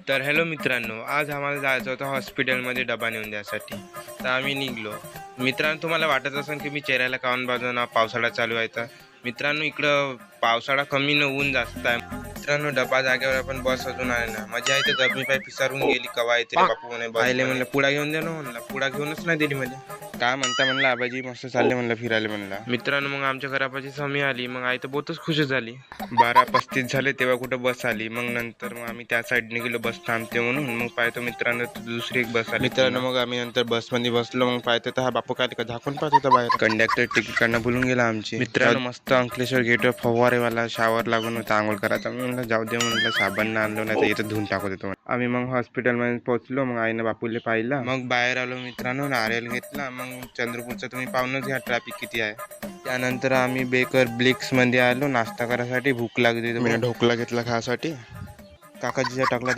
तर हॅलो मित्रांनो, आज आम्हाला जायचं होतं हॉस्पिटलमध्ये डबा नेऊन द्यासाठी. तर आम्ही निघलो. मित्रांनो, तुम्हाला वाटत असेल की मी चेहऱ्याला काऊन बाजूनं पावसाळा चालू आहे. तर मित्रांनो, इकडं पावसाळा कमी न ऊन जास्त आहे. मित्रांनो, डबा जागेवर आपण बस अजून आले ना. मजा येते जबी पाय पिसारून गेली कवा येते रे बापू म्हणे. आले म्हणलं पुढा घेऊन दे ना, म्हणलं पुढा घेऊनच नाही दिली मला. काय म्हणता म्हणलं, आबाजी मस्त चालले म्हणलं फिरायला म्हणलं. मित्रांनो, मग आमच्या घरापाशी समी आली. मग आई तर बहुतच खुश झाली. 12:35 झाले तेव्हा कुठं बस आली. मग नंतर मग आम्ही त्या साईडने गेलो, बस थांबते म्हणून. मग पाहतो मित्रांनो दुसरी एक बस आली. मित्रांनो, मग आम्ही नंतर बसमध्ये बसलो. मग पाहतो तर हा बापू काय का झाकून पाहत होता बाहेर. कंडक्टर तिकीट काढणं भुलून गेला आमची. मित्रांनो, मस्त अंकलेश्वर गेटवर फवारेवाला शावर लागून होता आंघोळ करायचा. म्हणलं जाऊ दे म्हणलं, साबण आणलो नाही तर इथं धुवून टाकत होतो. आम्ही मग हॉस्पिटलमध्ये पोहोचलो. मग आईनं बापूला पाहिलं. मग बाहेर आलो मित्रांनो, नारळ घेतला. मग चंद्रपूरचं तुम्ही पाहूनच घ्या ट्रॅफिक किती आहे. त्यानंतर आम्ही बेकर ब्लिक्स मध्ये आलो नाश्ता करायसाठी. भूक लागली तर मी ढोकला घेतला खायसाठी. काकाजीच्या टाकला